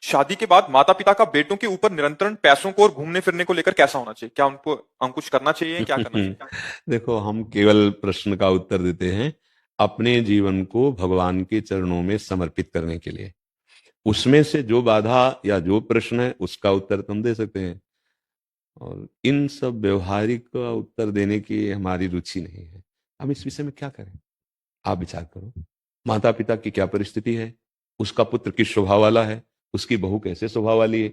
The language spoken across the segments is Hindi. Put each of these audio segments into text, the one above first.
शादी के बाद माता-पिता का बेटों के ऊपर निरंतर पैसों को और घूमने-फिरने को लेकर कैसा होना चाहिए? क्या उनको अंकुश करना चाहिए? क्या करना चाहिए? देखो, हम केवल प्रश्न का उत्तर देते हैं अपने जीवन को भगवान के चरणों में समर्पित करने के लिए। उसमें से जो बाधा या जो प्रश्न है उसका उत्तर तो हम दे सकते हैं, और इन सब व्यवहारिक का उत्तर देने की हमारी रुचि नहीं है। हम इस विषय में क्या करें, आप विचार करो। माता पिता की क्या परिस्थिति है, उसका पुत्र किस स्वभाव वाला है, उसकी बहू कैसे स्वभाव वाली है,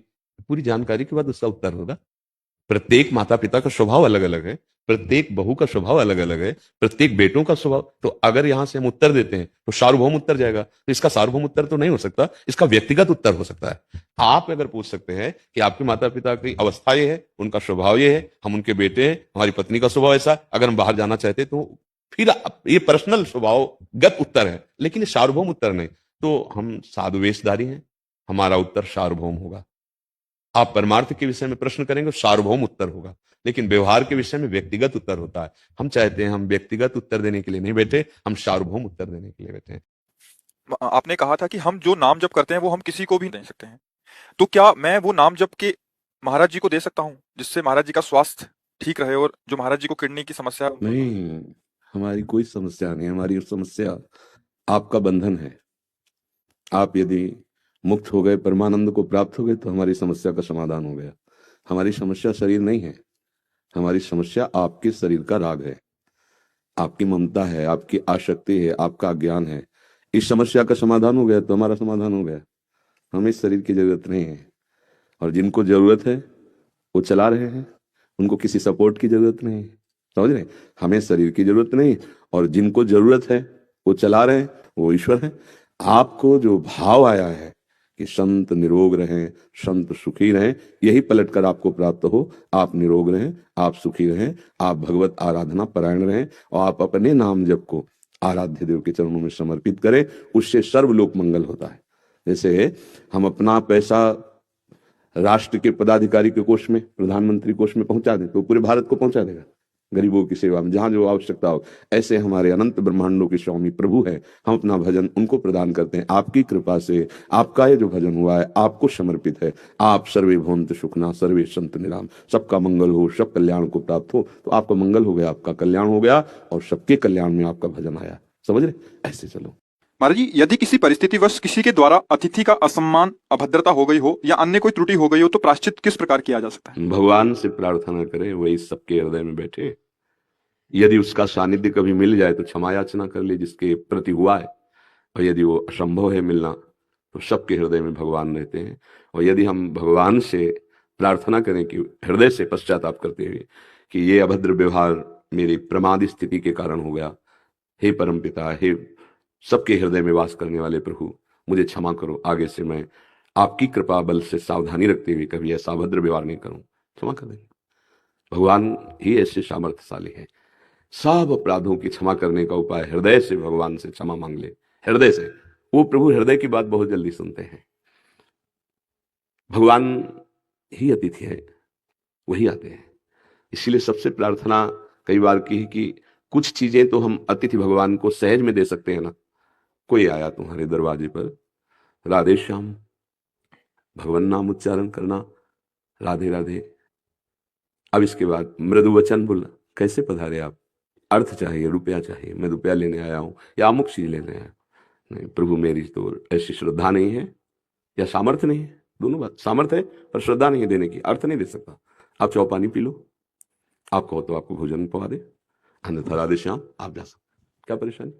पूरी जानकारी के बाद उसका उत्तर होगा। प्रत्येक माता पिता का स्वभाव अलग अलग है, प्रत्येक बहू का स्वभाव अलग अलग है, प्रत्येक बेटों का स्वभाव। तो अगर यहां से हम उत्तर देते हैं तो सार्वभौम उत्तर जाएगा, तो इसका सार्वभौम उत्तर तो नहीं हो सकता, इसका व्यक्तिगत उत्तर हो सकता है। आप अगर पूछ सकते हैं कि आपके माता पिता की अवस्था ये है, उनका स्वभाव ये है, हम उनके बेटे हैं, हमारी पत्नी का स्वभाव ऐसा, अगर हम बाहर जाना चाहते तो फिर ये पर्सनल स्वभावगत उत्तर है, लेकिन ये सार्वभौम उत्तर नहीं। तो हम साधुवेशधारी हैं, हमारा उत्तर सार्वभौम होगा। आप परमार्थ के विषय में प्रश्न करेंगे, सार्वभौम उत्तर होगा, लेकिन व्यवहार के विषय में व्यक्तिगत उत्तर होता है। हम चाहते हैं, हम व्यक्तिगत उत्तर देने के लिए नहीं बैठे, हम सार्वभौम उत्तर देने के लिए बैठे हैं। आपने कहा था कि हम जो नाम जप करते हैं वो हम किसी को भी दे सकते हैं। तो क्या मैं वो नाम जप के महाराज जी को दे सकता हूँ, जिससे महाराज जी का स्वास्थ्य ठीक रहे और जो महाराज जी को किडनी की समस्या है? नहीं, हमारी कोई समस्या नहीं, हमारी समस्या आपका बंधन है। आप यदि मुक्त हो गए, परमानंद को प्राप्त हो गए, तो हमारी समस्या का समाधान हो गया। हमारी समस्या शरीर नहीं है, हमारी समस्या आपके शरीर का राग है, आपकी ममता है, आपकी आसक्ति है, आपका ज्ञान है। इस समस्या का समाधान हो गया तो हमारा समाधान हो गया। हमें इस शरीर की जरूरत नहीं है, और जिनको जरूरत है वो चला रहे हैं, उनको किसी सपोर्ट की जरूरत नहीं है। समझ रहे हैं? हमें शरीर की जरूरत नहीं, और जिनको जरूरत है वो चला रहे हैं, वो ईश्वर है। आपको जो भाव आया है कि संत निरोग रहें, संत सुखी रहें, यही पलट कर आपको प्राप्त हो। आप निरोग रहें, आप सुखी रहें, आप भगवत आराधना परायण रहें, और आप अपने नाम जप को आराध्य देव के चरणों में समर्पित करें। उससे सर्वलोक मंगल होता है। जैसे हम अपना पैसा राष्ट्र के पदाधिकारी के कोष में, प्रधानमंत्री कोष में पहुंचा दें तो पूरे भारत को पहुंचा देगा, गरीबों की सेवा में जहां जो आवश्यकता हो। ऐसे हमारे अनंत ब्रह्मांडों के स्वामी प्रभु है, हम अपना भजन उनको प्रदान करते हैं। आपकी कृपा से आपका ये जो भजन हुआ है आपको समर्पित है। आप सर्वे भवन्तु सुखिनः सर्वे सन्तु निरामयाः, सबका मंगल हो, सब कल्याण को प्राप्त हो। तो आपका मंगल हो गया, आपका कल्याण हो गया, और सबके कल्याण में आपका भजन आया। समझ रहे? ऐसे चलो। महाराज जी, यदि किसी परिस्थितिवश किसी के द्वारा अतिथि का असम्मान, अभद्रता हो गई हो या अन्य कोई त्रुटि हो गई हो, तो प्रायश्चित किस प्रकार किया जा सकता है? भगवान से प्रार्थना करें, वही सबके हृदय में बैठे। यदि उसका सानिध्य कभी मिल जाए तो क्षमा याचना कर ले जिसके प्रति हुआ है, और यदि वो असंभव है मिलना तो सबके हृदय में भगवान रहते हैं। और यदि हम भगवान से प्रार्थना करें कि हृदय से पश्चाताप करते हुए कि ये अभद्र व्यवहार मेरी प्रमाद स्थिति के कारण हो गया, हे परम पिता, हे सबके हृदय में वास करने वाले प्रभु, मुझे क्षमा करो, आगे से मैं आपकी कृपा बल से सावधानी रखते हुए कभी ऐसा अभद्र व्यवहार नहीं करूं, क्षमा कर देंगे। भगवान ही ऐसे सामर्थ्यशाली है। सब अपराधों की क्षमा करने का उपाय हृदय से भगवान से क्षमा मांग ले, हृदय से। वो प्रभु हृदय की बात बहुत जल्दी सुनते हैं। भगवान ही अतिथि है, वही आते हैं। इसीलिए सबसे प्रार्थना कई बार की है कि कुछ चीजें तो हम अतिथि भगवान को सहज में दे सकते हैं ना। कोई आया तुम्हारे दरवाजे पर, राधे श्याम, भगवान नाम उच्चारण करना, राधे राधे। अब इसके बाद मृदु वचन बोलना, कैसे पधारे आप, अर्थ चाहिए, रुपया चाहिए, मैं रुपया लेने आया हूं या अमुक चीज लेने आया हूं। नहीं प्रभु, मेरी तो ऐसी श्रद्धा नहीं है या सामर्थ्य नहीं है। दोनों बात, सामर्थ्य है पर श्रद्धा नहीं है देने की, अर्थ नहीं दे सकता। आप चाहो पानी पी लो, आप कहो तो आपको भोजन पवा दे, अन्यथा राधे श्याम, आप जा सकते। क्या परेशानी?